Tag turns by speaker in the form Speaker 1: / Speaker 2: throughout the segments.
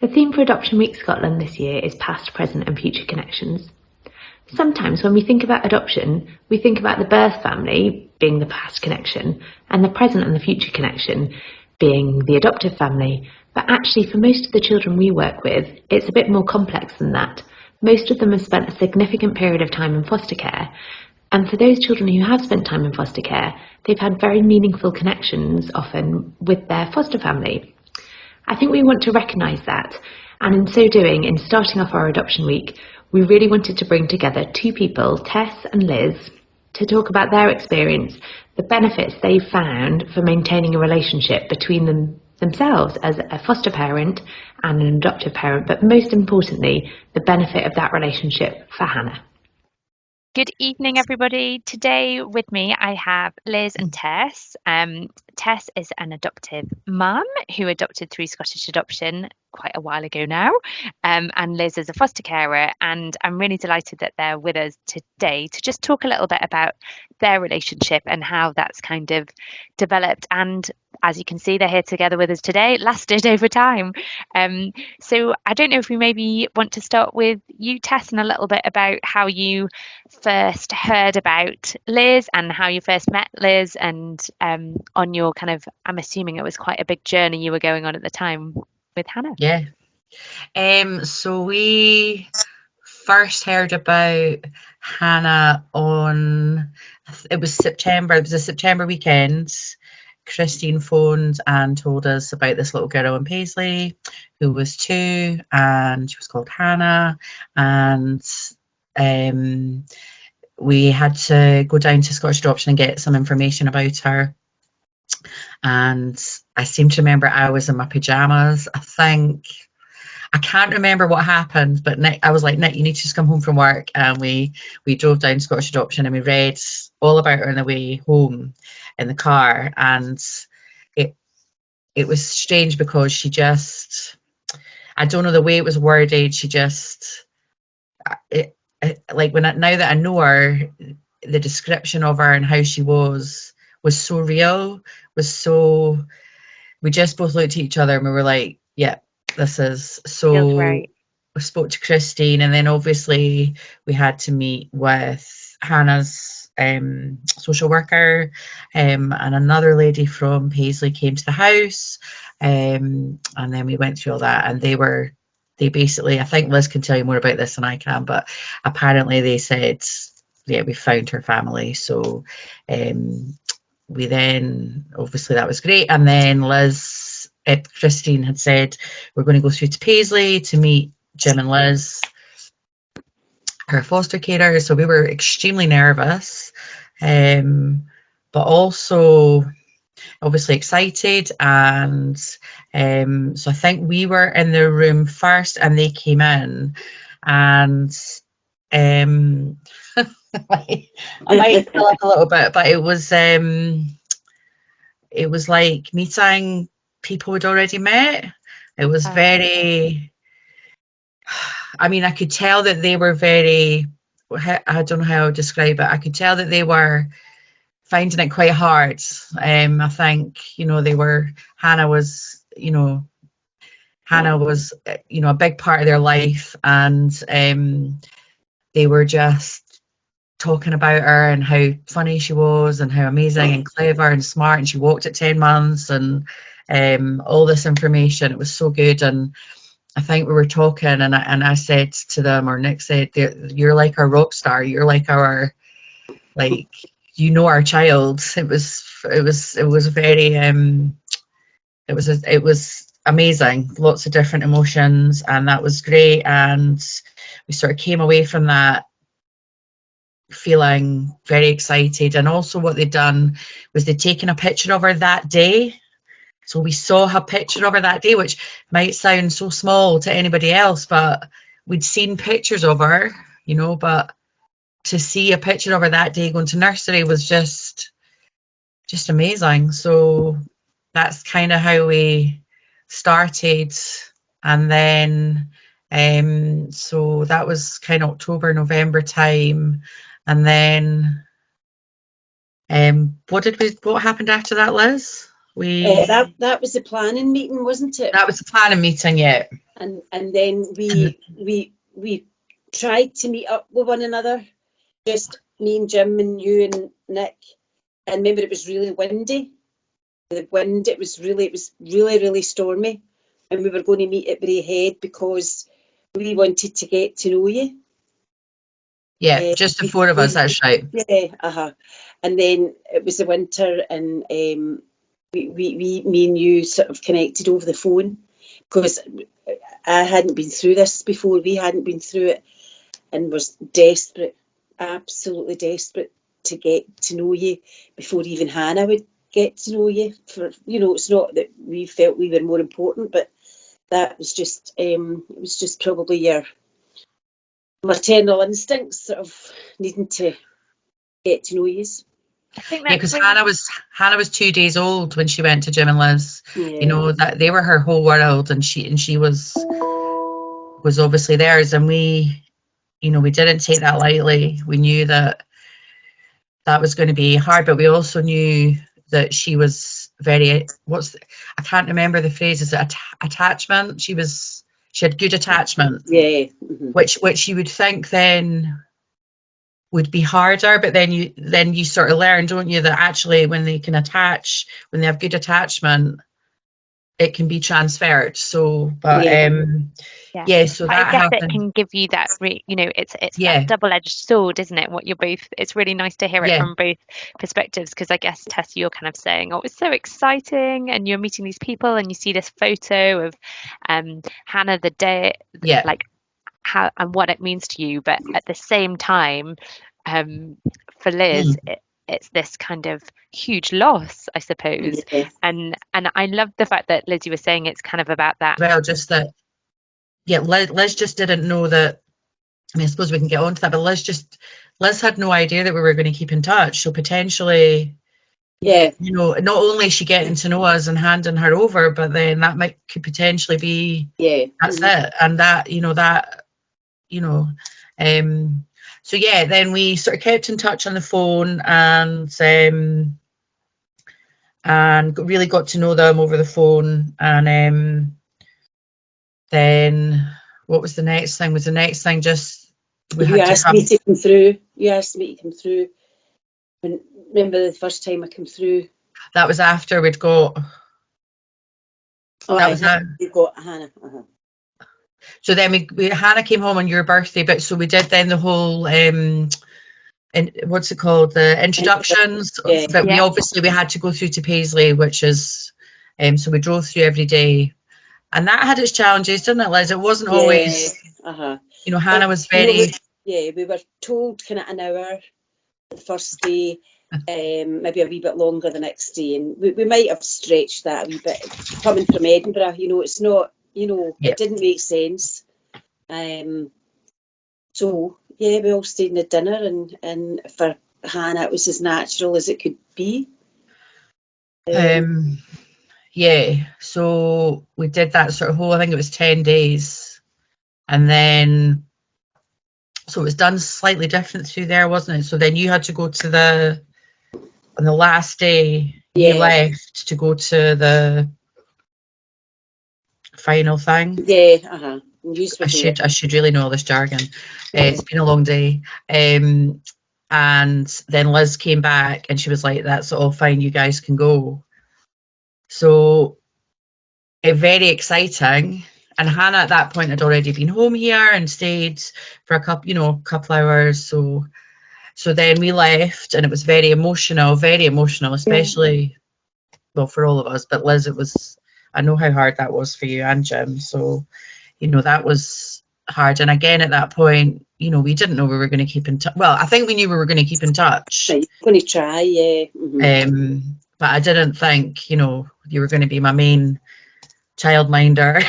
Speaker 1: The theme for Adoption Week Scotland this year is past, present and future connections. Sometimes when we think about adoption, we think about the birth family being the past connection and the present and the future connection being the adoptive family. But actually, for most of the children we work with, it's a bit more complex than that. Most of them have spent a significant period of time in foster care. And for those children who have spent time in foster care, they've had very meaningful connections often with their foster family. I think we want to recognise that, and in so doing, in starting off our Adoption Week, we really wanted to bring together two people, Tess and Liz, to talk about their experience, the benefits they've found for maintaining a relationship between themselves as a foster parent and an adoptive parent, but most importantly, the benefit of that relationship for Hannah.
Speaker 2: Good evening, everybody. Today with me, I have Liz and Tess. Tess is an adoptive mum who adopted through Scottish Adoption quite a while ago now, and Liz is a foster carer, and I'm really delighted that they're with us today to just talk a little bit about their relationship and how that's kind of developed. And as you can see, they're here together with us today. It lasted over time. So I don't know if we maybe want to start with you, Tess, and a little bit about how you first heard about Liz and how you first met Liz, and on your kind of, I'm assuming it was quite a big journey you were going on at the time with Hannah.
Speaker 3: Yeah. So we first heard about Hannah it was a September weekend. Christine phoned and told us about this little girl in Paisley who was 2, and she was called Hannah, and we had to go down to Scottish Adoption and get some information about her. And I seem to remember I was in my pajamas. I can't remember what happened, but Nick, I was like, Nick, you need to just come home from work. And we drove down to Scottish Adoption and we read all about her on the way home in the car. And it was strange because she just, I don't know the way it was worded. She just, like now that I know her, the description of her and how she was so real, we just both looked at each other and we were like, yeah, this is so.
Speaker 2: Feels right.
Speaker 3: We spoke to Christine, and then obviously we had to meet with Hannah's social worker, and another lady from Paisley came to the house, and then we went through all that, and they basically, I think Liz can tell you more about this than I can, but apparently they said, yeah, we found her family. So we then, obviously that was great, and then Christine had said we're going to go through to Paisley to meet Jim and Liz, her foster carers. So we were extremely nervous, but also obviously excited. And so I think we were in the room first and they came in, and I might fill up a little bit, but it was like meeting people we'd already met. It was very, I mean, I could tell that they were very, I don't know how to describe it. I could tell that they were finding it quite hard. I think, Hannah was a big part of their life, and they were just talking about her and how funny she was and how amazing and clever and smart, and she walked at 10 months and all this information. It was so good. And I think we were talking, and I said to them, or Nick said, you're like our rock star, you're like our, like, our child. It was very it was amazing, lots of different emotions, and that was great. And we sort of came away from that feeling very excited. And also what they'd done was they'd taken a picture of her that day. So we saw her picture of her that day, which might sound so small to anybody else, but we'd seen pictures of her, but to see a picture of her that day going to nursery was just amazing. So that's kind of how we started. And then so that was kind of October, November time. And then what happened after that, Liz?
Speaker 4: That was the planning meeting, wasn't it?
Speaker 3: That was the planning meeting, yeah.
Speaker 4: and then we tried to meet up with one another, just me and Jim and you and Nick. And remember, it was really windy. The wind, it was really stormy, and we were going to meet at Braehead because we wanted to get to know you.
Speaker 3: Yeah, just the four of us, that's right.
Speaker 4: Yeah, and then it was the winter, and me and you sort of connected over the phone, because I hadn't been through this before. We hadn't been through it, and was desperate, absolutely desperate to get to know you before even Hannah would get to know you. For, you know, it's not that we felt we were more important, but that was just it was just probably your maternal instincts sort of needing to get to know you.
Speaker 2: I think
Speaker 3: Yeah, because Hannah was 2 days old when she went to Jim and Liz.
Speaker 4: Yeah.
Speaker 3: You know, that they were her whole world, and she was obviously theirs, and we, you know, we didn't take that lightly. We knew that was going to be hard, but we also knew that she was very, I can't remember the phrase, is it attachment? She had good attachment.
Speaker 4: Yeah.
Speaker 3: Which you would think then would be harder, but then you sort of learn, don't you, that actually when they can attach, when they have good attachment, it can be transferred. So, but so
Speaker 2: but
Speaker 3: that
Speaker 2: I guess
Speaker 3: happened.
Speaker 2: it can give you that, you know, it's that double-edged sword, isn't it? What you're both, it's really nice to hear it from both perspectives, because I guess, Tess, you're kind of saying, oh, it's so exciting, and you're meeting these people, and you see this photo of Hannah the day, like how and what it means to you, but at the same time, for Liz, it's this kind of huge loss, I suppose. And I love the fact that, Liz, you were saying it's kind of about that.
Speaker 3: Well, just that, Liz just didn't know that. I mean, I suppose we can get on to that, but Liz had no idea that we were going to keep in touch. So potentially, you know, not only is she getting to know us and handing her over, but then that could potentially be that's it, and that, you know, so then we sort of kept in touch on the phone, and really got to know them over the phone. And then what was the next thing? Just
Speaker 4: you asked me to come through. Remember the first time I came through?
Speaker 3: That was after we'd got.
Speaker 4: We got Hannah.
Speaker 3: So then Hannah came home on your birthday, but so we did then the whole and what's it called, the introductions. But we had to go through to Paisley, which is so we drove through every day, and that had its challenges, didn't it, Liz? It wasn't always. You know, Hannah was very.
Speaker 4: We were told kind of an hour the first day, maybe a wee bit longer the next day, and we might have stretched that a wee bit. Coming from Edinburgh, you know, it's not. You know, it didn't make sense. So we all stayed in the dinner, and for Hannah, it was as natural as it could be.
Speaker 3: So we did that sort of whole, I think it was 10 days, and then so it was done slightly different through there, wasn't it? So then you had to go to on the last day, you left to go to the final thing. I should really know all this jargon. It's been a long day. And then Liz came back and she was like, that's all fine, you guys can go. So very exciting. And Hannah at that point had already been home here and stayed for a couple hours. So then we left, and it was very emotional, especially for all of us, but Liz, I know how hard that was for you and Jim. So, you know, that was hard. And again, at that point, you know, we didn't know we were going to keep in touch. Well, I think we knew we were going to keep in touch.
Speaker 4: Right, going to try,
Speaker 3: but I didn't think, you know, you were going to be my main childminder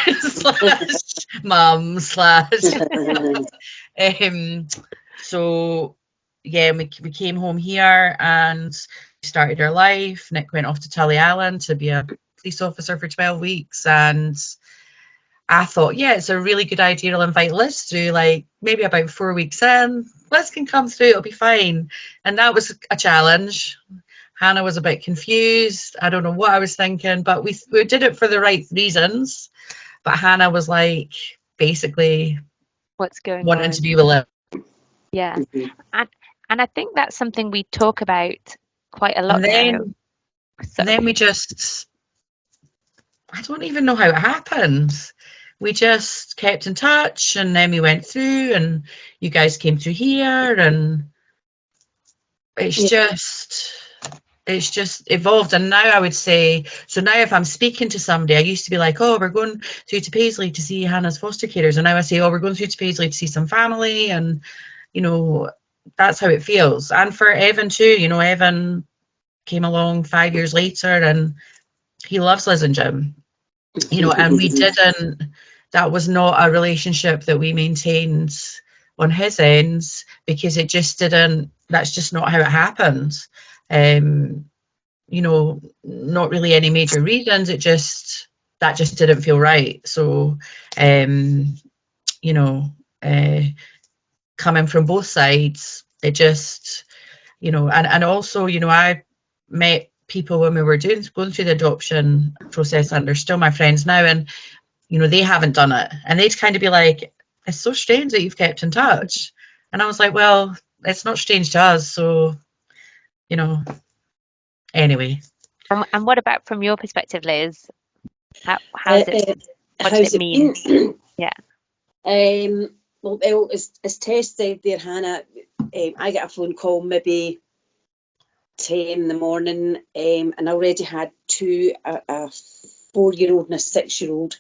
Speaker 3: / mum / so we came home here and started our life. Nick went off to Tully Island to be a police officer for 12 weeks, and I thought, it's a really good idea. I'll invite Liz through, like maybe about 4 weeks in. Liz can come through, it'll be fine. And that was a challenge. Hannah was a bit confused. I don't know what I was thinking, but we did it for the right reasons. but Hannah was like basically
Speaker 2: What's going
Speaker 3: wanting
Speaker 2: on?
Speaker 3: to be with Liv.
Speaker 2: Yeah.
Speaker 4: Mhm.
Speaker 2: And I think that's something we talk about quite a lot
Speaker 3: And then,
Speaker 2: now. So,
Speaker 3: and then we just, I don't even know how it happened. We just kept in touch, and then we went through, and you guys came through here, and it's
Speaker 4: Yeah.
Speaker 3: just evolved. And now I would say, so now if I'm speaking to somebody, I used to be like, oh, we're going through to Paisley to see Hannah's foster carers, and now I say, oh, we're going through to Paisley to see some family, and you know, that's how it feels. And for Evan too, you know, Evan came along 5 years later, and he loves Liz and Jim, you know, and we didn't, that was not a relationship that we maintained on his ends, because it just didn't, that's just not how it happened. You know, not really any major reasons, it just, that just didn't feel right. So you know, coming from both sides, it just, you know, and also, you know, I met people when we were going through the adoption process, and they're still my friends now, and you know, they haven't done it, and they'd kind of be like, it's so strange that you've kept in touch. And I was like, well, it's not strange to us, so you know, anyway.
Speaker 2: and what about from your perspective, Liz? How's it? What
Speaker 4: How's
Speaker 2: does it
Speaker 4: it
Speaker 2: mean?
Speaker 4: been?
Speaker 2: Yeah.
Speaker 4: Well, as Tess said there, Hannah, I get a phone call maybe 10 in the morning, and I already had two, a 4-year-old and a 6-year-old,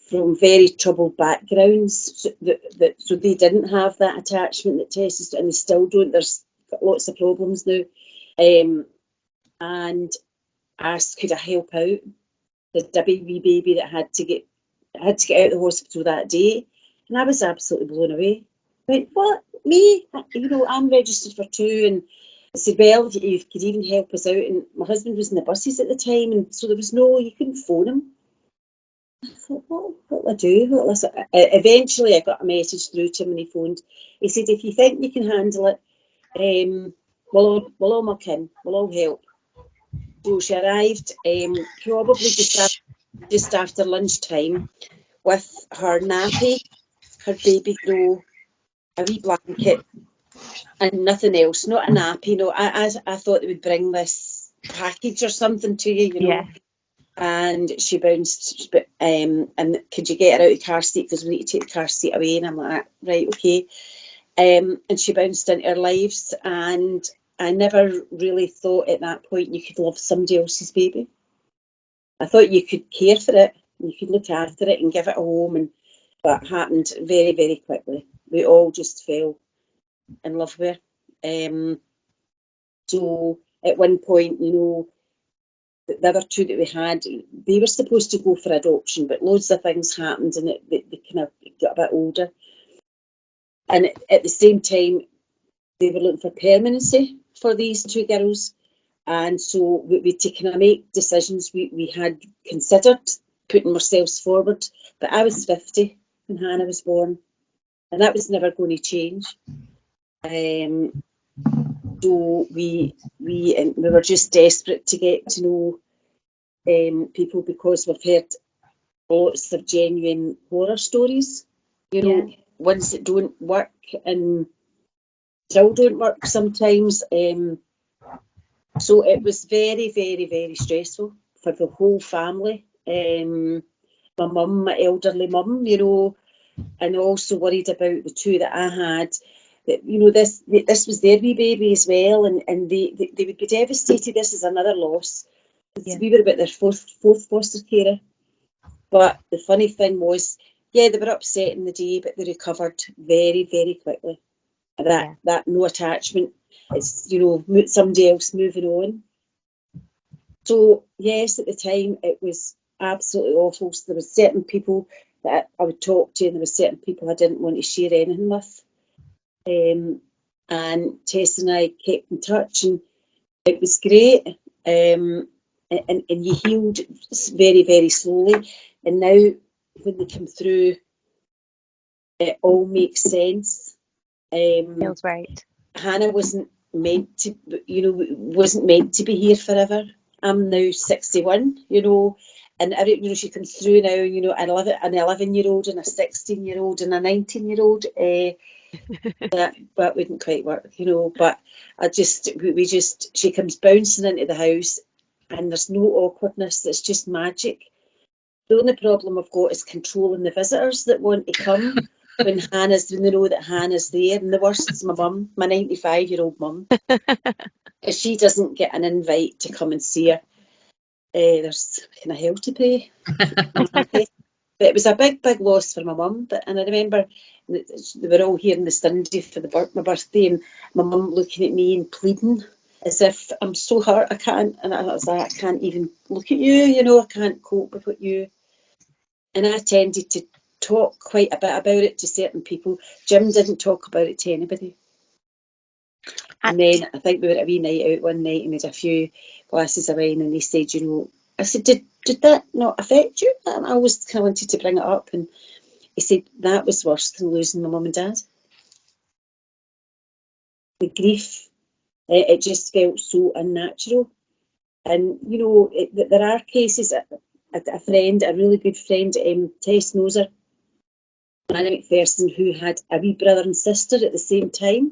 Speaker 4: from very troubled backgrounds, so they didn't have that attachment that Tess is, and they still don't. There's got lots of problems now, and asked could I help out. There's a wee baby that had to get out of the hospital that day, and I was absolutely blown away. I went, what, me? You know, I'm registered for 2, and I said, well, if you could even help us out. And my husband was in the buses at the time, and so there was no, you couldn't phone him. I thought, what will I do? Eventually, I got a message through to him, and he phoned. He said, if you think you can handle it, we'll all muck in, we'll all help. So she arrived probably just after lunchtime with her nappy, her baby grow, a wee blanket, and nothing else. Not a nappy. No, I thought they would bring this package or something to you, you know.
Speaker 2: Yeah.
Speaker 4: And she bounced, and could you get her out of the car seat, because we need to take the car seat away. And I'm like, right, okay. And she bounced into our lives, and I never really thought at that point you could love somebody else's baby. I thought you could care for it, you could look after it and give it a home, and that happened very, very quickly. We all just fell in love with her. So at one point, you know, the other two that we had, they were supposed to go for adoption, but loads of things happened, and they kind of got a bit older. And at the same time, they were looking for permanency for these two girls. And so to kind of make decisions, we had considered putting ourselves forward. But I was 50 when Hannah was born, and that was never going to change. So we were just desperate to get to know people, because we've heard lots of genuine horror stories, you know, ones that don't work and still don't work sometimes. So it was very, very, very stressful for the whole family. My mum, my elderly mum, you know, and also worried about the two that I had. That, you know, this was their wee baby as well, and they would be devastated. This is another loss.
Speaker 2: Yeah.
Speaker 4: We were about their fourth foster carer. But the funny thing was, yeah, they were upset in the day, but they recovered very, very quickly. That no attachment. It's, you know, somebody else moving on. So yes, at the time it was absolutely awful. So there were certain people that I would talk to, and there were certain people I didn't want to share anything with. And Tess and I kept in touch, and it was great. And you healed very, very slowly. And now when they come through, it all makes sense.
Speaker 2: Feels right.
Speaker 4: Hannah wasn't meant to be here forever. I'm now 61, you know, And she comes through now, an 11-year-old and a 16-year-old and a 19-year-old. That wouldn't quite work, But she comes bouncing into the house, and there's no awkwardness. It's just magic. The only problem I've got is controlling the visitors that want to come when they know that Hannah's there. And the worst is my mum, my 95-year-old mum. If she doesn't get an invite to come and see her, there's kind of hell to pay. But it was a big, big loss for my mum. And I remember they were all here on the Sunday for my birthday, and my mum looking at me and pleading as if I'm so hurt, I can't. And I was like, I can't even look at you, I can't cope with what you. And I tended to talk quite a bit about it to certain people. Jim didn't talk about it to anybody. And then I think we were at a wee night out one night and we had a few glasses of wine, and they said, I said, did that not affect you? And I always kind of wanted to bring it up, and he said, that was worse than losing my mum and dad. The grief, it just felt so unnatural. And, there are cases, a friend, a really good friend, Tess knows her, Anna McPherson, who had a wee brother and sister at the same time.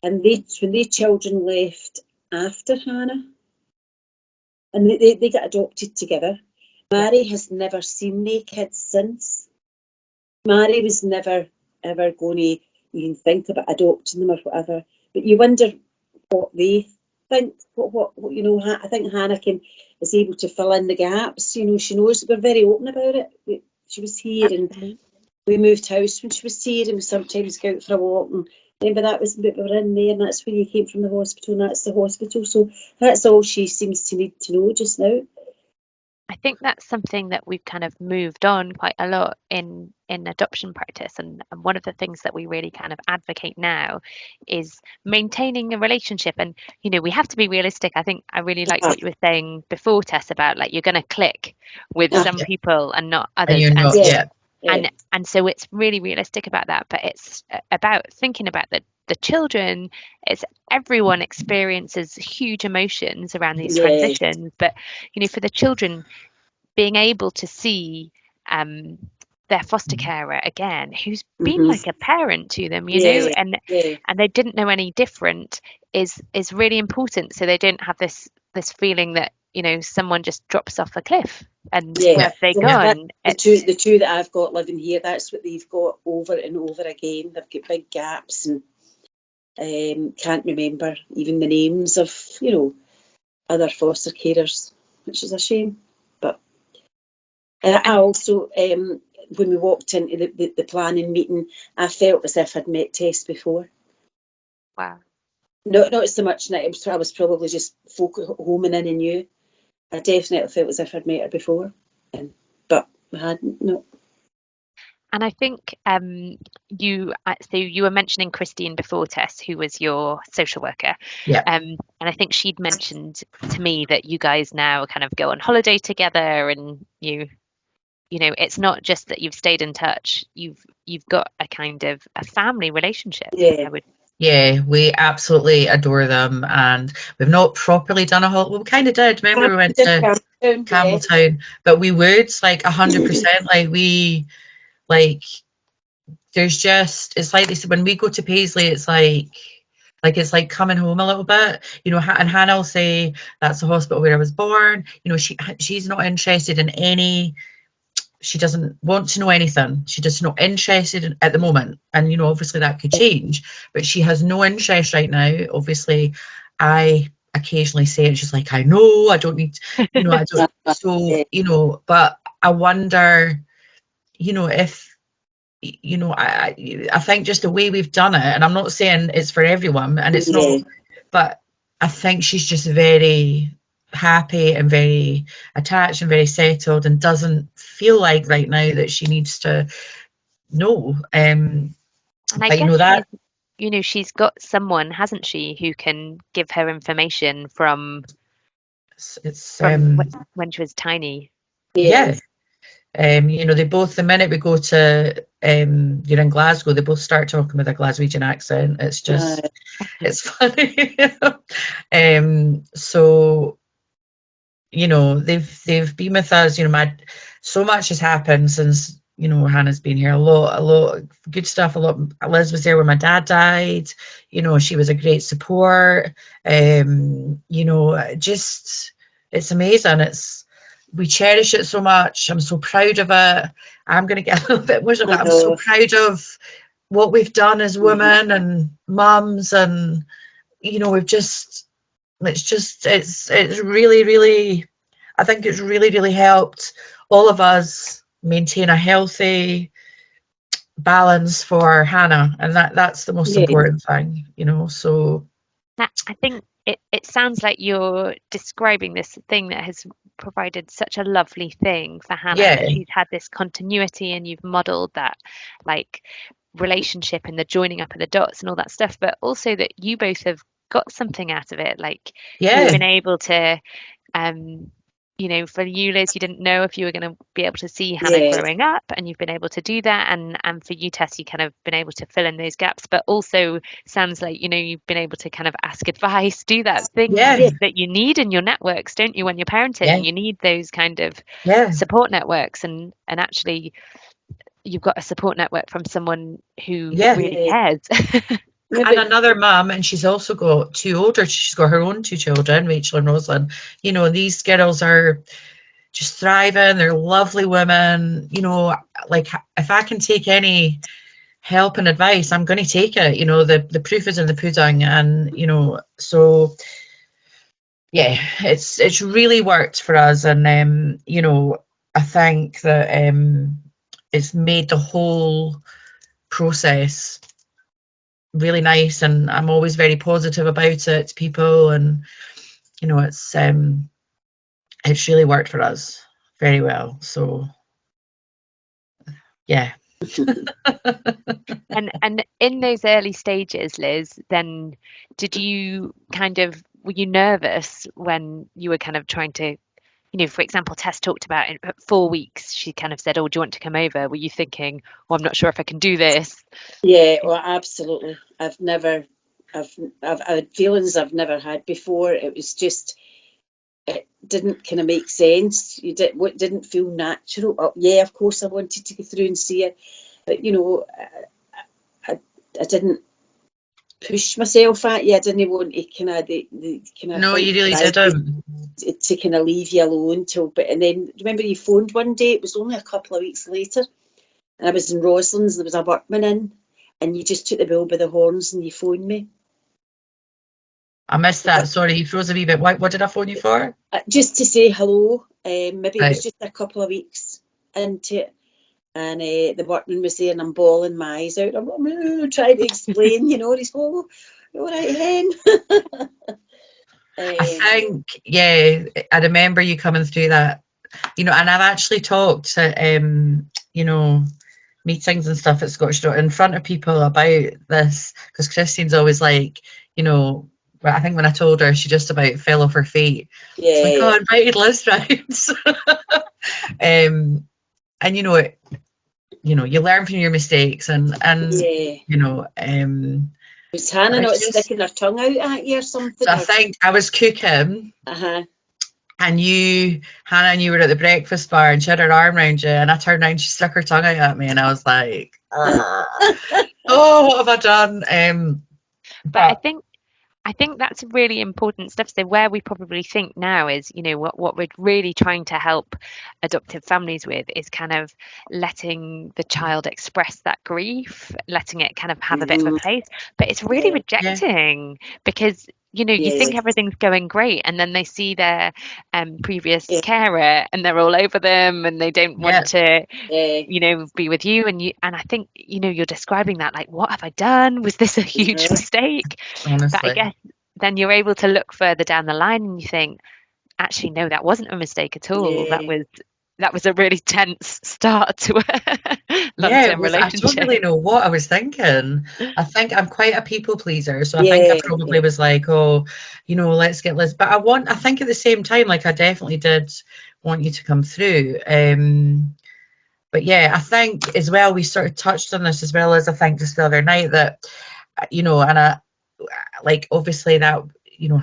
Speaker 4: And when their children left after Hannah, and they got adopted together, Mary has never seen their kids since. Mary was never, ever going to even think about adopting them or whatever. But you wonder what they think. What I think Hannah is able to fill in the gaps. She knows we're very open about it. She was here, and we moved house when she was here, and we sometimes go out for a walk. And remember, that was we were in there, and that's where you came from, the hospital, and that's the hospital. So that's all she seems to need to know just now.
Speaker 2: I think that's something that we've kind of moved on quite a lot in adoption practice, and one of the things that we really kind of advocate now is maintaining a relationship. And we have to be realistic. I think I really like what you were saying before, Tess, about like you're going to click with some people and not others. And so it's really realistic about that, but it's about thinking about the children. It's everyone experiences huge emotions around these transitions, but for the children, being able to see their foster carer again, who's been like a parent to them, and they didn't know any different, is really important, so they don't have this feeling that someone just drops off a cliff and where have they gone.
Speaker 4: The two that I've got living here, that's what they've got over and over again. They've got big gaps and can't remember even the names of other foster carers, which is a shame. But I also when we walked into the planning meeting, I felt as if I'd met Tess before.
Speaker 2: Wow.
Speaker 4: Not so much that I was probably just homing in and knew. I definitely felt as if I'd met her before, but I hadn't. No.
Speaker 2: And I think you were mentioning Christine before, Tess, who was your social worker.
Speaker 3: Yeah.
Speaker 2: And I think she'd mentioned to me that you guys now kind of go on holiday together, and it's not just that you've stayed in touch. You've got a kind of a family relationship.
Speaker 3: Yeah, we absolutely adore them, and we've not properly done a holiday. Well, we kind of did. Remember, we went to Campbelltown, but we would 100%. There's just, it's like they said, when we go to Paisley, it's like coming home a little bit, and Hannah will say that's the hospital where I was born. She's not interested in any. She doesn't want to know anything. She's just not interested at the moment. And, obviously that could change, but she has no interest right now. Obviously, I occasionally say it. She's like, I know, I don't need, I don't. So, but I wonder, if, I think just the way we've done it, and I'm not saying it's for everyone, and it's not, but I think she's just very happy and very attached and very settled, and doesn't feel like right now that she needs to know.
Speaker 2: And I guess that she's got someone, hasn't she, who can give her information from when she was tiny.
Speaker 3: Yeah. They both, the minute we go to you're in Glasgow, they both start talking with a Glaswegian accent. It's just it's funny. So you know, they've been with us. You know, so much has happened since, you know, Hannah's been here. A lot of good stuff. Liz was there when my dad died. You know, she was a great support. You know, just, it's amazing. We cherish it so much. I'm so proud of it. I'm going to get a little bit emotional, but I'm so proud of what we've done as women and mums, and, you know, it's really, really, I think it's really, really helped all of us maintain a healthy balance for Hannah, and that's the most important thing, you know. So
Speaker 2: I think it sounds like you're describing this thing that has provided such a lovely thing for Hannah, that she's had this continuity, and you've modeled that, like, relationship and the joining up of the dots and all that stuff, but also that you both have got something out of it. Like, you've been able to, you know, for you, Liz, you didn't know if you were going to be able to see Hannah growing up, and you've been able to do that, and for you, Tess, you kind of been able to fill in those gaps, but also sounds like, you know, you've been able to kind of ask advice, do that thing that you need in your networks, don't you, when you're parenting? You need those kind of support networks, and actually you've got a support network from someone who really cares.
Speaker 3: And another mum, and she's also got she's got her own 2 children, Rachel and Rosalind. You know, these girls are just thriving. They're lovely women. You know, like, if I can take any help and advice, I'm going to take it. You know, the proof is in the pudding, and, you know, so yeah, it's really worked for us, and you know, I think that it's made the whole process really nice, and I'm always very positive about it to people, and, you know, it's really worked for us very well. So yeah.
Speaker 2: And in those early stages, Liz, then were you nervous when you were kind of trying to, you know, for example, Tess talked about at 4 weeks, she kind of said, "Oh, do you want to come over?" Were you thinking, "Oh, I'm not sure if I can do this"?
Speaker 4: Yeah, well, absolutely. I've had feelings I've never had before. It was just, it didn't kind of make sense. What didn't feel natural. Oh, yeah, of course I wanted to go through and see it, but, you know, I didn't push myself at you. I didn't want to kind of the kind of.
Speaker 3: No, you really didn't.
Speaker 4: To kind of leave you alone and then remember you phoned one day. It was only a couple of weeks later, and I was in Roslyn's. There was a workman in, and you just took the bull by the horns and you phoned me.
Speaker 3: I missed that. Sorry, you froze a wee bit. What did I phone you for?
Speaker 4: Just to say hello. Maybe it was just a couple of weeks into it. And the workman was there, and I'm bawling my eyes out. I'm trying to explain, you know, he's, "Oh, all right, hen."
Speaker 3: I think, I remember you coming through that, you know, and I've actually talked to, you know, meetings and stuff at Scottish Dot in front of people about this, because Christine's always like, you know, I think when I told her, she just about fell off her feet. It's like, "Oh, I invited Liz round." And you know, you learn from your mistakes, and you know,
Speaker 4: was Hannah not sticking her tongue out at you or something?
Speaker 3: So I think I was cooking, and Hannah, and you were at the breakfast bar, and she had her arm around you, and I turned around, she stuck her tongue out at me, and I was like, "Oh, what have I done?"
Speaker 2: But I think that's really important stuff. So where we probably think now is, you know, what we're really trying to help adoptive families with is kind of letting the child express that grief, letting it kind of have a bit of a place, but it's really rejecting, because, you know, you think everything's going great, and then they see their previous carer, and they're all over them, and they don't want to, you know, be with you. And I think, you know, you're describing that like, what have I done? Was this a huge mistake?
Speaker 3: Honestly.
Speaker 2: But I guess then you're able to look further down the line, and you think, actually, no, that wasn't a mistake at all. That was a really tense start to a long-term relationship.
Speaker 3: I don't really know what I was thinking. I think I'm quite a people pleaser, so I think I probably was like, "Oh, you know, let's get Liz." But I think at the same time, like, I definitely did want you to come through. But yeah, I think as well, we sort of touched on this as well, as I think just the other night, that, you know, and I, like, obviously that, you know,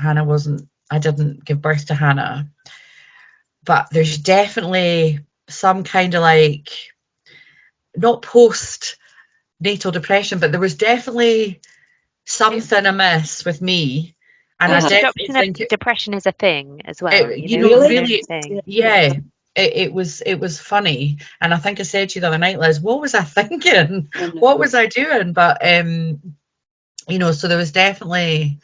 Speaker 3: I didn't give birth to Hannah. but there's definitely some kind of like, not post-natal depression, but there was definitely something amiss with me. And I definitely
Speaker 2: Post-adoption
Speaker 3: think
Speaker 2: depression is a thing as well.
Speaker 3: you
Speaker 2: You
Speaker 3: know,
Speaker 2: know, it's a
Speaker 4: Really?
Speaker 3: really,
Speaker 2: known thing.
Speaker 3: yeah, it was funny. And I think I said to you the other night, Liz, what was I thinking?
Speaker 4: I know.
Speaker 3: What was I doing? But you know, so there was definitely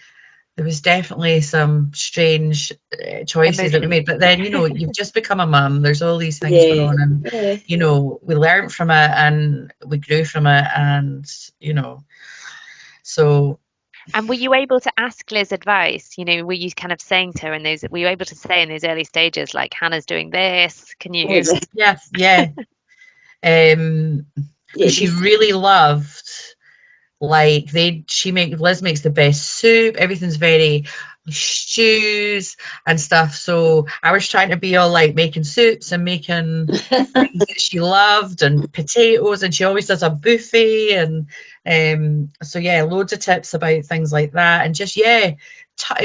Speaker 3: some strange choices that we made. But then, you know, you've just become a mum. There's all these things going
Speaker 4: Yeah.
Speaker 3: on, and
Speaker 4: Yeah.
Speaker 3: you know, we learned from it and we grew from it, and you know, so.
Speaker 2: And were you able to ask Liz advice? You know, were you kind of saying to her in those, were you able to say in those early stages, like, Hannah's doing this, can you?
Speaker 3: Yes, yeah.
Speaker 4: Yeah,
Speaker 3: Because she
Speaker 4: just
Speaker 3: really loved, like, Liz makes the best soup, everything's very stews and stuff. So I was trying to be all like making soups and making things that she loved and potatoes, and she always does a buffet, and so yeah, loads of tips about things like that, and just it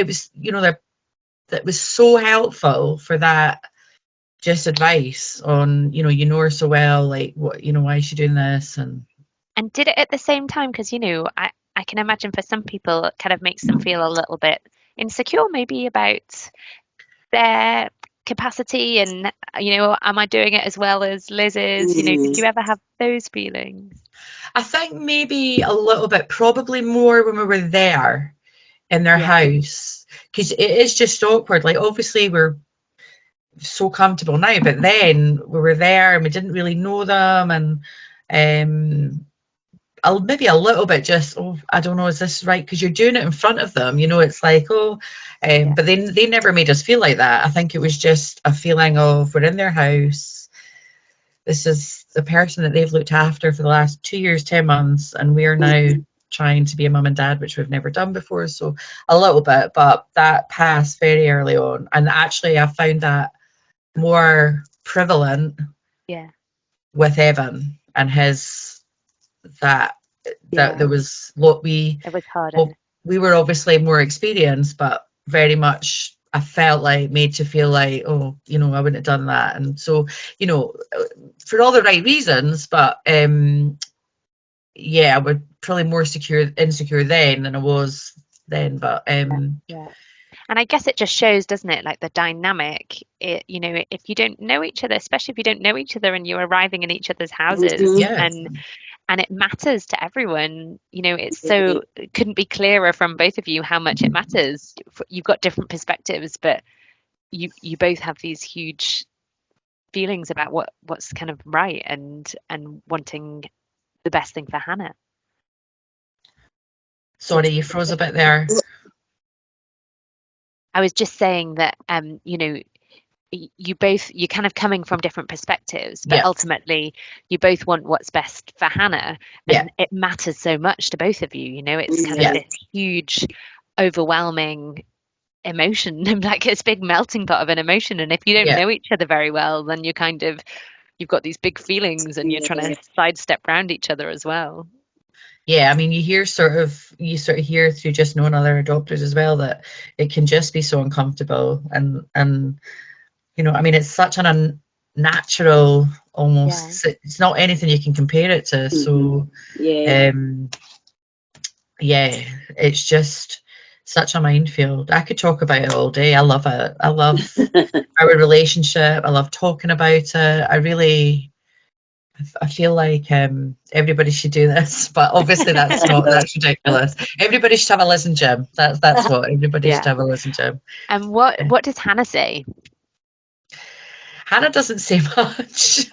Speaker 3: was, you know, that was so helpful for that, just advice on, you know her so well, like, what, you know, why is she doing this, and
Speaker 2: And did it at the same time? Because, you know, I can imagine for some people it kind of makes them feel a little bit insecure, maybe about their capacity and, you know, am I doing it as well as Liz is? You know, did you ever have those feelings?
Speaker 3: I think maybe a little bit, probably more when we were there in their
Speaker 2: Yeah.
Speaker 3: house, because it is just awkward. Like, obviously we're so comfortable now, but then we were there and we didn't really know them, and maybe a little bit just, oh, I don't know, is this right? Because you're doing it in front of them, you know, it's like, oh, but they never made us feel like that. I think it was just a feeling of, we're in their house, this is the person that they've looked after for the last 2 years, 10 months, and we're now trying to be a mum and dad, which we've never done before. So a little bit, but that passed very early on. And actually I found that more prevalent with Evan and his, that there was what
Speaker 2: It was harder.
Speaker 3: we were obviously more experienced, but very much I felt like made to feel like, oh, you know, I wouldn't have done that. And so, you know, for all the right reasons, but yeah, I was probably more insecure then than I was then. But
Speaker 2: And I guess it just shows, doesn't it, like the dynamic, you know, if you don't know each other, especially if you don't know each other and you're arriving in each other's houses,
Speaker 3: yeah,
Speaker 2: and it matters to everyone, you know, it's so, it couldn't be clearer from both of you how much it matters. You've got different perspectives, but you both have these huge feelings about what's kind of right, and wanting the best thing for Hannah.
Speaker 3: Sorry, you froze a bit there.
Speaker 2: I was just saying that, you know, you're kind of coming from different perspectives, but ultimately you both want what's best for Hannah, and it matters so much to both of you. You know, it's kind of this huge, overwhelming emotion, like it's a big melting pot of an emotion. And if you don't know each other very well, then you've got these big feelings, and you're trying to sidestep around each other as well.
Speaker 3: Yeah, I mean, you sort of hear through just knowing other adopters as well that it can just be so uncomfortable, and you know, I mean, it's such an unnatural, almost, it's not anything you can compare it to. So it's just such a minefield. I could talk about it all day. I love it. I love our relationship. I love talking about it. I feel like everybody should do this, but obviously that's ridiculous. Everybody should have a Liz and Jim. That's what everybody should have, a Liz and Jim.
Speaker 2: And what does Hannah say?
Speaker 3: Hannah doesn't say much,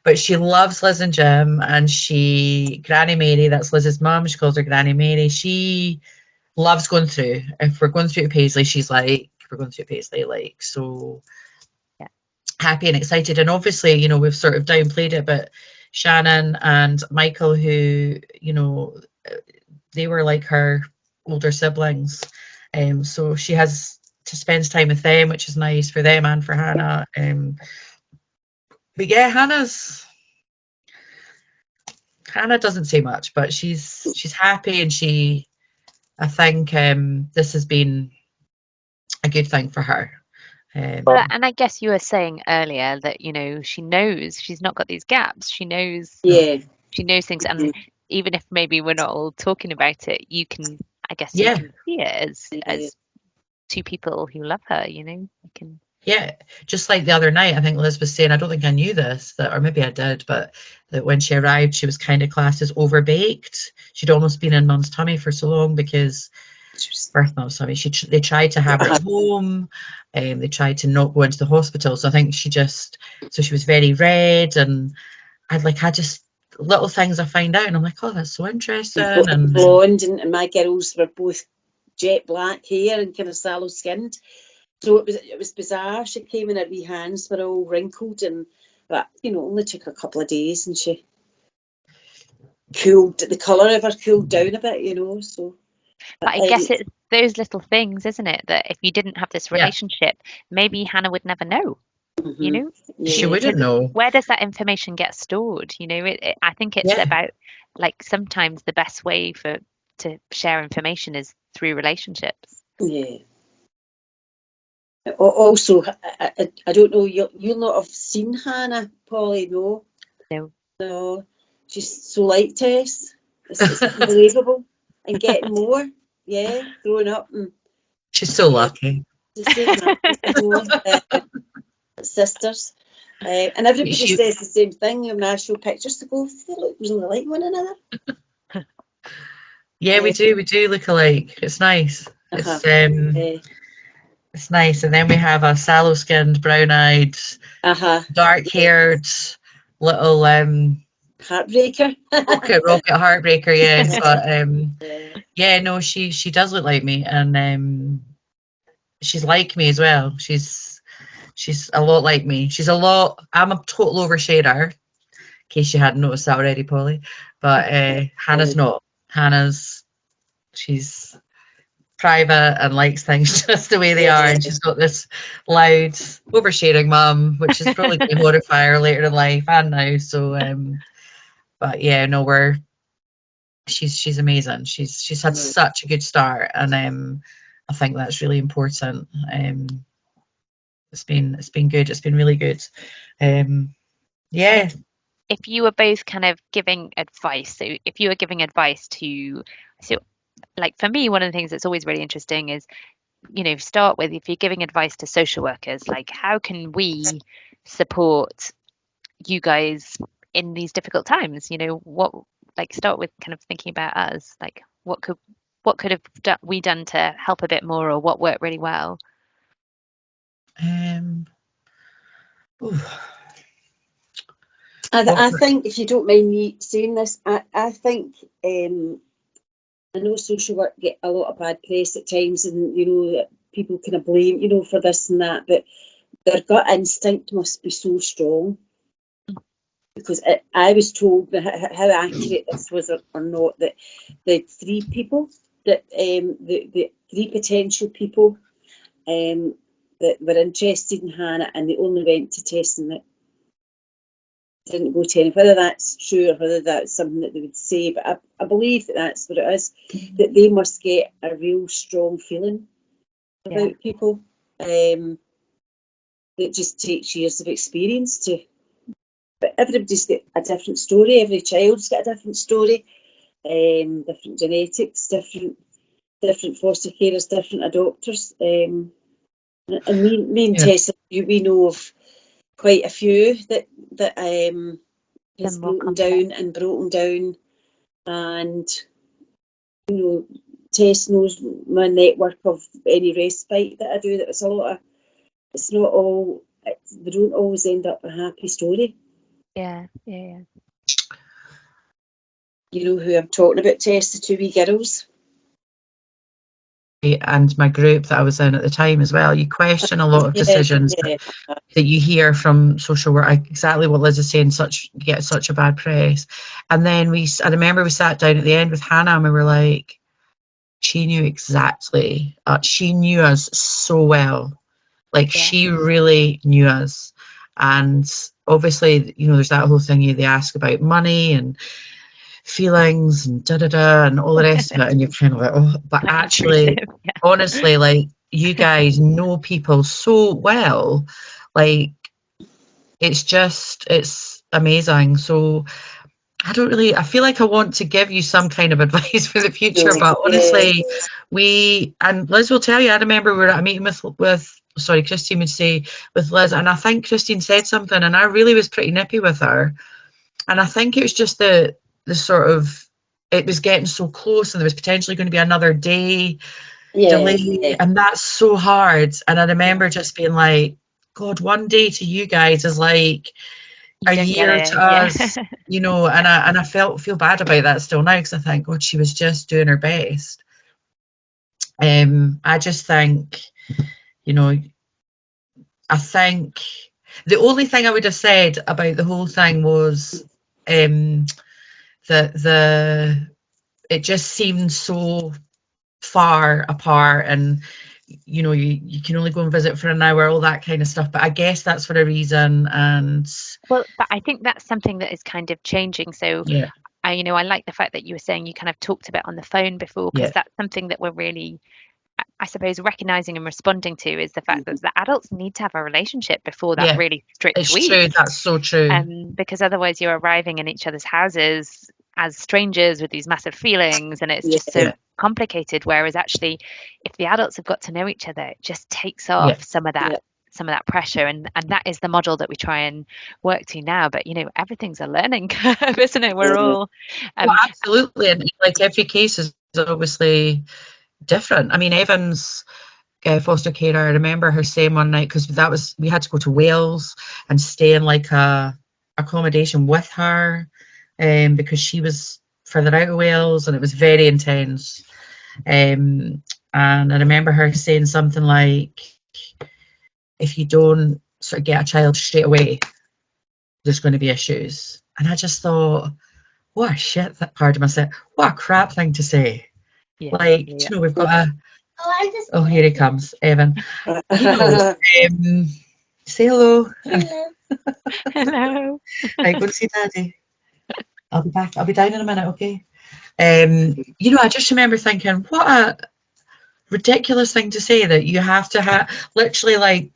Speaker 3: but she loves Liz and Jim, and Granny Mary, that's Liz's mum, she calls her Granny Mary. She loves going through. If we're going through to Paisley, she's like, we're going through Paisley, like, so happy and excited. And obviously, you know, we've sort of downplayed it, but Shannon and Michael, who, you know, they were like her older siblings, so she spends time with them, which is nice for them and for Hannah. But yeah, Hannah doesn't say much, but she's happy, and I think this has been a good thing for her.
Speaker 2: Well, and I guess you were saying earlier that, you know, she knows she's not got these gaps. She knows
Speaker 4: Yeah.
Speaker 2: things, and even if maybe we're not all talking about it, you can, I guess, you
Speaker 3: Yeah.
Speaker 2: can see it as two people who love her. You know, you can.
Speaker 3: Yeah, just like the other night, I think Liz was saying, I don't think I knew this, or maybe I did, but that when she arrived, she was kind of classed as overbaked. She'd almost been in mum's tummy for so long because birth mum's tummy. They tried to have her at home, they tried to not go into the hospital. So I think she was very red, and I just little things I find out, and I'm like, oh, that's so interesting. And
Speaker 4: blonde, and my girls were both jet black hair and kind of sallow skinned. So it was bizarre. She came in, her wee hands were all wrinkled, but you know, only took a couple of days, and she the colour of her cooled down a bit, you know. So,
Speaker 2: but I guess it's those little things, isn't it? That if you didn't have this relationship, maybe Hannah would never know. You know,
Speaker 3: she wouldn't know.
Speaker 2: Where does that information get stored? You know, I think it's about, like, sometimes the best way to share information is through relationships.
Speaker 4: Yeah. Also, I don't know, you'll not have seen Hannah, Polly, no? No. She's so like Tess. It's unbelievable. And getting more, growing up. And
Speaker 3: she's so lucky.
Speaker 4: Sisters. And everybody says the same thing when I show pictures to go, they look really like one another.
Speaker 3: Yeah, we do look alike. It's nice. It's nice. And then we have a sallow-skinned, brown-eyed, dark-haired little
Speaker 4: heartbreaker.
Speaker 3: rocket heartbreaker, yes. But no, she does look like me, and she's like me as well. She's a lot like me. I'm a total overshader, in case you hadn't noticed that already, Polly. But Hannah's not. She's private and likes things just the way they are, and she's got this loud, oversharing mum, which is probably going to horrify her later in life and now. So, but yeah, no, she's amazing. She's had such a good start, and I think that's really important. It's been good. It's been really good. Yeah.
Speaker 2: If you were both kind of giving advice, so if you were giving advice to, like, for me, one of the things that's always really interesting is, you know, start with, if you're giving advice to social workers, like, how can we support you guys in these difficult times? You know, start with kind of thinking about us, like, what could have we done to help a bit more, or what worked really well?
Speaker 4: I think, if you don't mind me saying this, I think I know social work get a lot of bad press at times, and you know, people kind of blame, you know, for this and that, but their gut instinct must be so strong, because I was told how accurate this was or not, that the three people, that the three potential people that were interested in Hannah, and they only went to Tess and Liz. Didn't go to any. Whether that's true or whether that's something that they would say, but I believe that that's what it is, that they must get a real strong feeling about people. That just takes years of experience to. But everybody's got a different story. Every child's got a different story, different genetics, different foster carers, different adopters. And me and Tess, we know of quite a few that has broken down, and you know, Tess knows my network of any respite that I do. That it's a lot of, it's not all, they don't always end up a happy story.
Speaker 2: Yeah.
Speaker 4: You know who I'm talking about, Tess, the two wee girls.
Speaker 3: And my group that I was in at the time as well, you question a lot of decisions that you hear from social work. Exactly what Liz is saying, get such a bad press. And then I remember we sat down at the end with Hannah, and we were like, she knew exactly, she knew us so well. Like, she really knew us. And obviously, you know, there's that whole thing they ask about money and feelings and and all the rest of it, and you're kind of like, oh, but actually honestly, like, you guys know people so well. Like, it's amazing. So I feel like I want to give you some kind of advice for the future, but honestly, and Liz will tell you, I remember we were at a meeting Christine would say, with Liz, and I think Christine said something, and I really was pretty nippy with her. And I think it was just the sort of, it was getting so close, and there was potentially going to be another day delay, and that's so hard. And I remember just being like, God, one day to you guys is like a year to us, you know. And I feel bad about that still now, because I think, God, she was just doing her best. I just think, you know, I think the only thing I would have said about the whole thing was that it just seemed so far apart, and you know, you can only go and visit for an hour, all that kind of stuff. But I guess that's for a reason. And
Speaker 2: well, but I think that's something that is kind of changing. So
Speaker 3: yeah,
Speaker 2: I like the fact that you were saying you kind of talked about on the phone before, because that's something that we're really, I suppose, recognizing and responding to, is the fact that the adults need to have a relationship before that really strict week.
Speaker 3: True, that's so true.
Speaker 2: Because otherwise you're arriving in each other's houses as strangers with these massive feelings, and it's just so complicated. Whereas actually, if the adults have got to know each other, it just takes off some of that pressure, and that is the model that we try and work to now. But you know, everything's a learning curve, isn't it? We're all
Speaker 3: absolutely, and like every case is obviously different. I mean, Evan's foster carer, I remember her saying one night, because we had to go to Wales and stay in like a accommodation with her, because she was further out of Wales, and it was very intense. And I remember her saying something like, if you don't sort of get a child straight away, there's going to be issues. And I just thought, what a shit, that part of myself, what a crap thing to say. You know, we've got oh, here he comes, Evan. You know, say hello.
Speaker 2: hello.
Speaker 3: Right, go and see Daddy. I'll be back. I'll be down in a minute, okay? You know, I just remember thinking, what a ridiculous thing to say, that you have to have literally like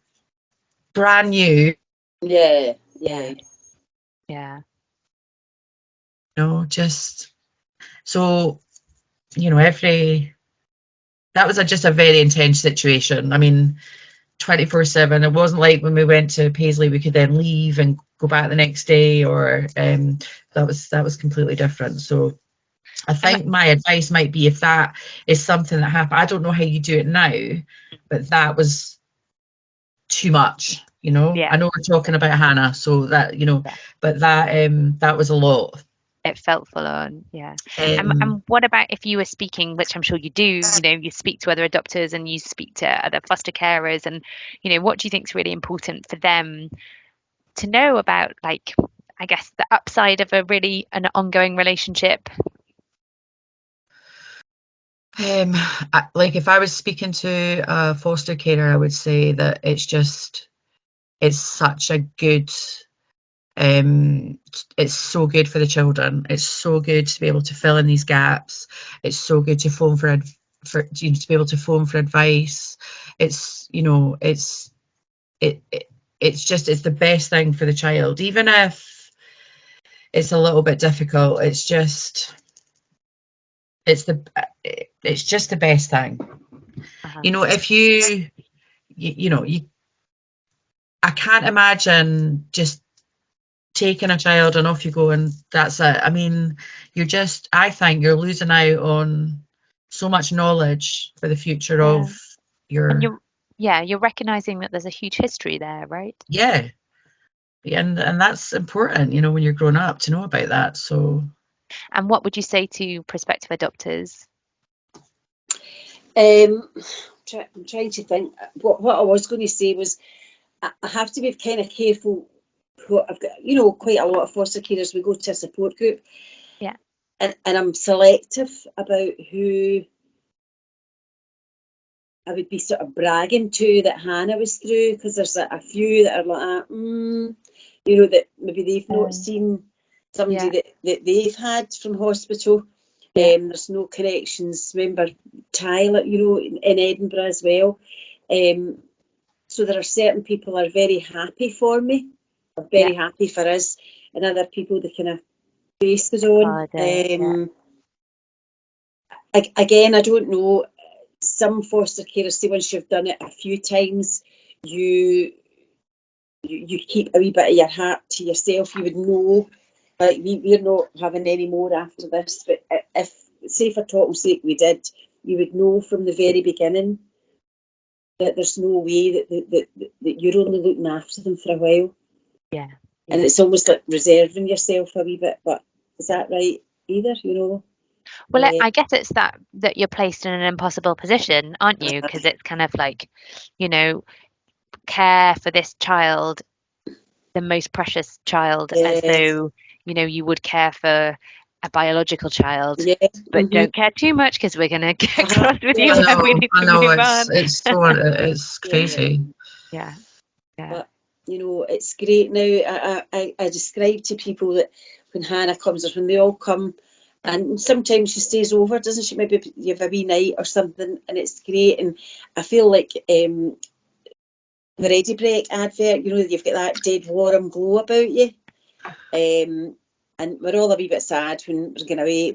Speaker 3: brand new.
Speaker 2: Yeah.
Speaker 3: No, just so, you know, that was just a very intense situation. I mean, 24/7. It wasn't like when we went to Paisley we could then leave and go back the next day, or that was completely different. So I think my advice might be, if that is something that happened, I don't know how you do it now, but that was too much, you know. I know we're talking about Hannah, so that, you know, but that was a lot.
Speaker 2: It felt full on, and what about if you were speaking, which I'm sure you do, you know, you speak to other adopters and you speak to other foster carers, and you know, what do you think is really important for them to know about, like, I guess, the upside of an ongoing relationship?
Speaker 3: Like, if I was speaking to a foster carer, I would say that it's such a good, it's so good for the children. It's so good to be able to fill in these gaps. It's so good to phone to be able to phone for advice. It's, you know, it's the best thing for the child, even if it's a little bit difficult. It's just the best thing. You know, if you know, I can't imagine just taking a child and off you go and that's it. I mean, I think you're losing out on so much knowledge for the future of your.
Speaker 2: And you're recognizing that there's a huge history there, right?
Speaker 3: Yeah, and that's important, you know, when you're growing up, to know about that. So.
Speaker 2: And what would you say to prospective adopters?
Speaker 4: I'm trying to think. What I was going to say was, I have to be kind of careful. I've got, you know, quite a lot of foster carers. We go to a support group, and I'm selective about who I would be sort of bragging to that Hannah was through, because there's a few that are like, you know, that maybe they've not seen somebody that they've had from hospital. There's no connections. Remember Tyler, you know, in Edinburgh as well. So there are certain people who are very happy for me, or very happy for us, and other people the kind of face goes on. Again, I don't know. Some foster carers say once you've done it a few times, you keep a wee bit of your heart to yourself. You would know, like we're not having any more after this. But if, say for talking's sake, we did, you would know from the very beginning that there's no way that you're only looking after them for a while.
Speaker 2: Yeah.
Speaker 4: And it's almost like reserving yourself a wee bit. But is that right either? You know.
Speaker 2: Well, I guess it's that you're placed in an impossible position, aren't you? Because it's kind of like, you know, care for this child, the most precious child, as though, you know, you would care for a biological child, but don't care too much because we're going to get cross with you and we need to move on.
Speaker 3: It's crazy.
Speaker 2: Yeah.
Speaker 4: But, you know, it's great now. I describe to people that when Hannah comes, or when they all come, and sometimes she stays over, doesn't she? Maybe you have a wee night or something, and it's great. And I feel like the Ready Break advert, you know, you've got that dead warm glow about you. And we're all a wee bit sad when they're going away.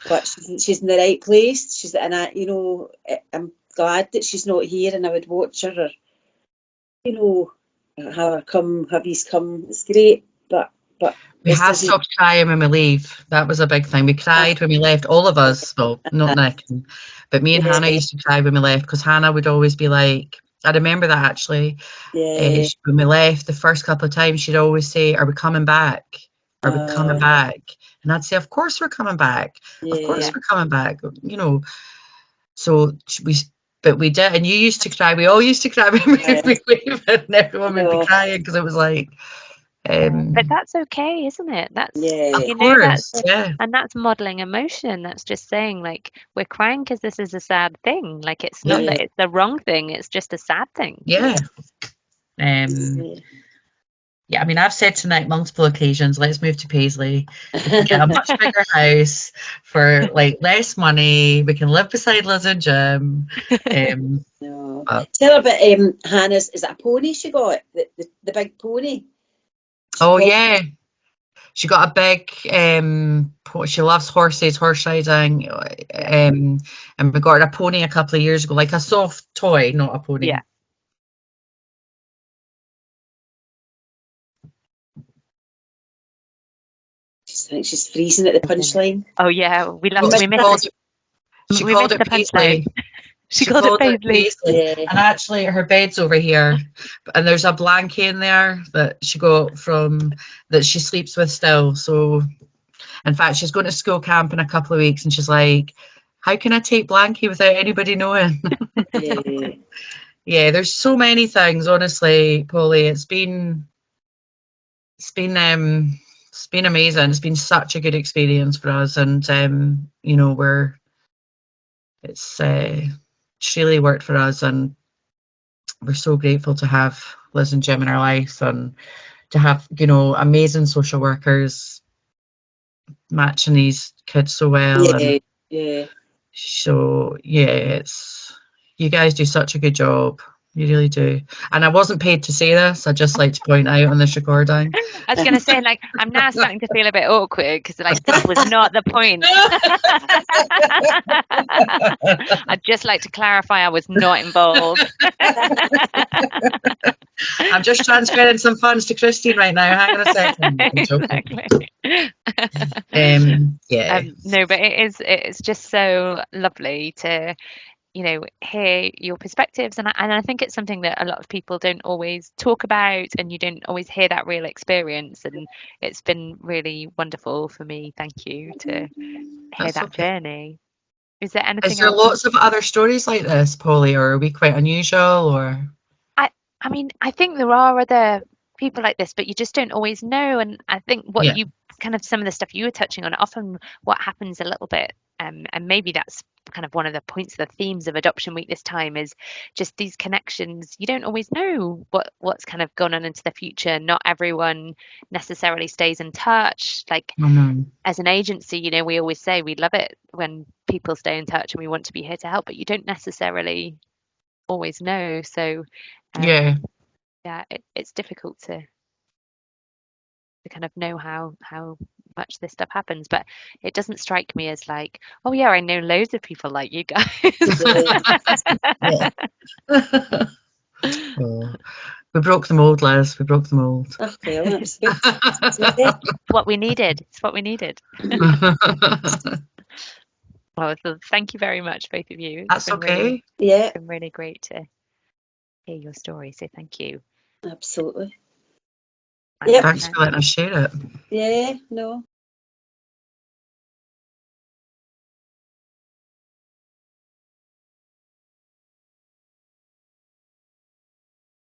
Speaker 4: But she's in the right place. She's in a, you know, I'm glad that she's not here, and I would watch her, or, you know, have her come, hubby's come. It's great, but
Speaker 3: we have stopped crying when we leave. That was a big thing. We cried when we left, all of us. Well, not Nick, but me and Hannah used to cry when we left, because Hannah would always be like, I remember that actually. When we left the first couple of times, she'd always say, "Are we coming back? Are we coming back?" And I'd say, "Of course we're coming back. Of course we're coming back." You know. So we did, and you used to cry. We all used to cry when we leave, and everyone would be crying because it was like.
Speaker 2: But that's okay, isn't it? That's
Speaker 3: of course,
Speaker 2: and that's modeling emotion. That's just saying, like, we're crying because this is a sad thing. Like, it's not that it's the wrong thing, it's just a sad thing.
Speaker 3: I mean, I've said tonight multiple occasions, let's move to Paisley. We can get a much bigger house for like less money. We can live beside Liz and Jim.
Speaker 4: Tell her about Hannah's. Is it a pony she got? The big pony.
Speaker 3: She got a big she loves horses, horse riding, and we got her a pony a couple of years ago, like a soft toy, not a pony.
Speaker 4: I think she's freezing at the punchline.
Speaker 2: Oh yeah, we missed it.
Speaker 3: She called it Paisley.
Speaker 2: She called it
Speaker 3: Paisley. And actually her bed's over here, and there's a blankie in there that she got from, that she sleeps with still. So in fact she's going to school camp in a couple of weeks, and she's like, how can I take blankie without anybody knowing? There's so many things, honestly, Polly. It's been amazing. It's been such a good experience for us, and you know, it's really worked for us, and we're so grateful to have Liz and Jim in our life, and to have, you know, amazing social workers matching these kids so well. So it's, you guys do such a good job. You really do. And I wasn't paid to say this. I just like to point out on this recording.
Speaker 2: I was going to say, like, I'm now starting to feel a bit awkward because, like, this was not the point. I'd just like to clarify I was not involved.
Speaker 3: I'm just transferring some funds to Christine right now. Hang on a second.
Speaker 2: Exactly. No, but it's just so lovely to, you know, hear your perspectives, and I think it's something that a lot of people don't always talk about, and you don't always hear that real experience, and it's been really wonderful for me. Thank you to hear that journey. Is there anything?
Speaker 3: Is there lots of other stories like this, Polly, or are we quite unusual? Or
Speaker 2: I mean, I think there are other people like this, but you just don't always know. And I think what you kind of, some of the stuff you were touching on, often what happens a little bit, and maybe that's kind of one of the points, the themes of Adoption Week this time, is just these connections. You don't always know what's kind of gone on into the future. Not everyone necessarily stays in touch. Like, as an agency, you know, we always say we love it when people stay in touch and we want to be here to help, but you don't necessarily always know. So
Speaker 3: Yeah.
Speaker 2: yeah, it's difficult to kind of know how much this stuff happens, but it doesn't strike me as like, oh yeah, I know loads of people like you guys.
Speaker 3: Yeah. Oh, we broke the mold, Liz. We broke the mold.
Speaker 4: Oh, well, that's good. Yeah.
Speaker 2: What we needed. It's what we needed. Well, so thank you very much, both of you. It's
Speaker 3: That's
Speaker 2: been
Speaker 3: okay.
Speaker 2: really,
Speaker 4: Yeah,
Speaker 2: been really great to hear your story. So thank you.
Speaker 4: absolutely.
Speaker 2: And,
Speaker 4: Yep.
Speaker 3: Thanks for letting us share it.
Speaker 4: Yeah, no,